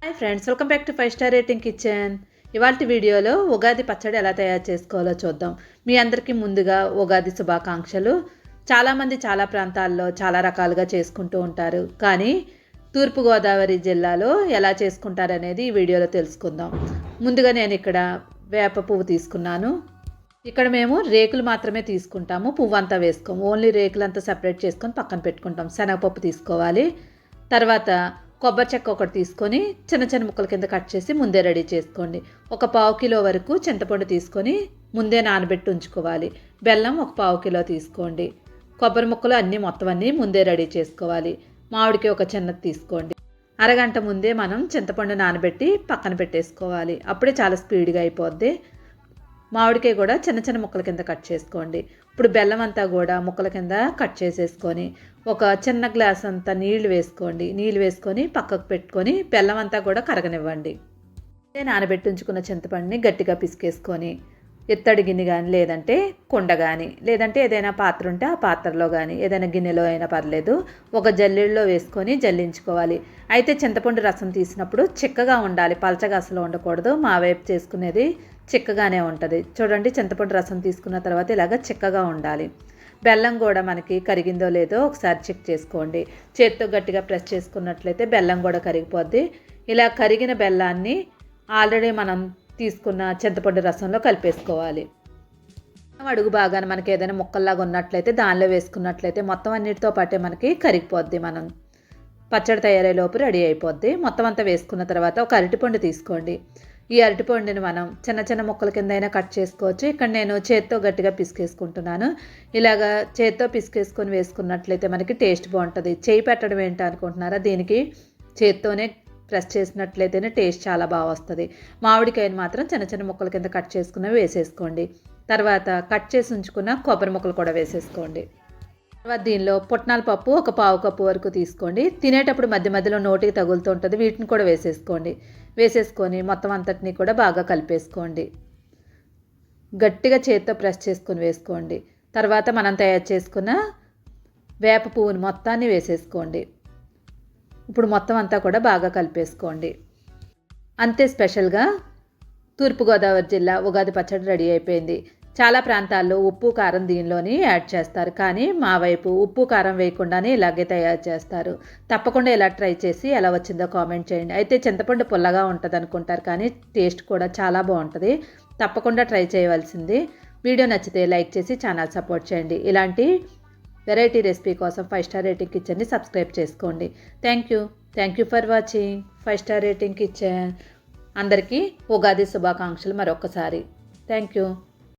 Hi friends, welcome back to 5 star rating kitchen. ఇవాల్టి వీడియోలో ఉగాది పచ్చడి ఎలా తయారు చేసుకోవాలో చూద్దాం. మీ అందరికీ ముందుగా ఉగాది శుభాకాంక్షలు. చాలామంది చాలా ప్రాంతాల్లో చాలా రకాలుగా చేసుకుంటూ ఉంటారు, కానీ తూర్పుగోదావరి జిల్లాలో ఎలా చేసుకుంటారనేది ఈ వీడియోలో తెలుసుకుందాం. ముందుగా నేను ఇక్కడ వేప పువ్వు తీసుకున్నాను. ఇక్కడ మేము రేకులు మాత్రమే తీసుకుంటాము, పువ్వు అంతా వేసుకోము. ఓన్లీ రేకులంతా సెపరేట్ చేసుకొని పక్కన పెట్టుకుంటాం. శనగపప్పు తీసుకోవాలి. తర్వాత కొబ్బరి చెక్క ఒకటి తీసుకొని చిన్న చిన్న ముక్కల కింద కట్ చేసి ముందే రెడీ చేసుకోండి. ఒక పావు కిలో వరకు చింతపండు తీసుకొని ముందే నానబెట్టి ఉంచుకోవాలి. బెల్లం ఒక పావు కిలో తీసుకోండి. కొబ్బరి ముక్కలు మొత్తం అన్నీ ముందే రెడీ చేసుకోవాలి. మామిడికి ఒక చిన్నది తీసుకోండి. అరగంట ముందే మనం చింతపండు నానబెట్టి పక్కన పెట్టేసుకోవాలి. అప్పుడే చాలా స్పీడ్గా అయిపోద్ది. మామిడికాయ కూడా చిన్న చిన్న ముక్కల కింద కట్ చేసుకోండి. ఇప్పుడు బెల్లం అంతా కూడా ముక్కల కింద కట్ చేసేసుకొని ఒక చిన్న గ్లాస్ అంతా నీళ్లు వేసుకోండి. నీళ్ళు వేసుకొని పక్కకు పెట్టుకొని బెల్లం అంతా కూడా కరగనివ్వండి. నానబెట్టి ఉంచుకున్న చింతపండుని గట్టిగా పిసికేసుకొని ఇత్తడి గిన్నె కానీ లేదంటే కుండ కానీ లేదంటే ఏదైనా పాత్ర ఉంటే ఆ పాత్రలో కానీ ఏదైనా గిన్నెలో అయినా పర్లేదు, ఒక జల్లెడలో వేసుకొని జల్లించుకోవాలి. అయితే చింతపండు రసం తీసినప్పుడు చిక్కగా ఉండాలి, పలచగా అసలు ఉండకూడదు. మా వైపు చేసుకునేది చిక్కగానే ఉంటుంది. చూడండి, చింతపండు రసం తీసుకున్న తర్వాత ఇలాగ చిక్కగా ఉండాలి. బెల్లం కూడా మనకి కరిగిందో లేదో ఒకసారి చెక్ చేసుకోండి. చేత్తో గట్టిగా ప్రెస్ చేసుకున్నట్లయితే బెల్లం కూడా కరిగిపోద్ది. ఇలా కరిగిన బెల్లాన్ని ఆల్రెడీ మనం తీసుకున్న చింతపండు రసంలో కలిపేసుకోవాలి. అడుగు బాగానే మనకి ఏదైనా ముక్కల్లాగా ఉన్నట్లయితే దానిలో వేసుకున్నట్లయితే మొత్తం అన్నిటితో పాటే మనకి కరిగిపోద్ది. మనం పచ్చడి తయారయ్యేలోపు రెడీ అయిపోద్ది. మొత్తం అంతా వేసుకున్న తర్వాత ఒక అరటిపండు తీసుకోండి. ఈ అరటిపండుని మనం చిన్న చిన్న ముక్కల కింద అయినా కట్ చేసుకోవచ్చు. ఇక్కడ నేను చేత్తో గట్టిగా పిసికేసుకుంటున్నాను. ఇలాగా చేత్తో పిసికేసుకొని వేసుకున్నట్లయితే మనకి టేస్ట్ బాగుంటుంది. చేయి పెట్టడం ఏంటి అనుకుంటున్నారా? దీనికి చేత్తోనే ప్రెస్ చేసినట్లయితేనే టేస్ట్ చాలా బాగా వస్తుంది. మామిడికాయని మాత్రం చిన్న చిన్న ముక్కల కింద కట్ చేసుకున్నవి వేసేసుకోండి. తర్వాత కట్ చేసి ఉంచుకున్న కొబ్బరి ముక్కలు కూడా వేసేసుకోండి. తర్వాత దీనిలో పుట్నాల పప్పు ఒక పావు కప్పు వరకు తీసుకోండి. తినేటప్పుడు మధ్య మధ్యలో నోటికి తగులుతూ ఉంటుంది, వీటిని కూడా వేసేసుకోండి. వేసేసుకొని మొత్తం అంతటిని కూడా బాగా కలిపేసుకోండి. గట్టిగా చేత్తో ప్రెస్ చేసుకొని వేసుకోండి. తర్వాత మనం తయారు చేసుకున్న వేప పువ్వుని మొత్తాన్ని వేసేసుకోండి. ఇప్పుడు మొత్తం అంతా కూడా బాగా కలిపేసుకోండి. అంతే, స్పెషల్గా తూర్పుగోదావరి జిల్లా ఉగాది పచ్చడి రెడీ అయిపోయింది. చాలా ప్రాంతాల్లో ఉప్పు కారం దీనిలోని యాడ్ చేస్తారు, కానీ మా వైపు ఉప్పు కారం వేయకుండానే ఇలాగే తయారు చేస్తారు. తప్పకుండా ఇలా ట్రై చేసి ఎలా వచ్చిందో కామెంట్ చేయండి. అయితే చింతపండు పుల్లగా ఉంటుంది అనుకుంటారు, కానీ టేస్ట్ కూడా చాలా బాగుంటుంది. తప్పకుండా ట్రై చేయవలసింది. వీడియో నచ్చితే లైక్ చేసి ఛానల్ సపోర్ట్ చేయండి. ఇలాంటి వెరైటీ రెసిపీ కోసం 5 స్టార్ రేటింగ్ కిచెన్ని సబ్స్క్రైబ్ చేసుకోండి. Thank you for watching 5 star rating kitchen. అందరికీ ఉగాది శుభాకాంక్షలు మరొకసారి. Thank you.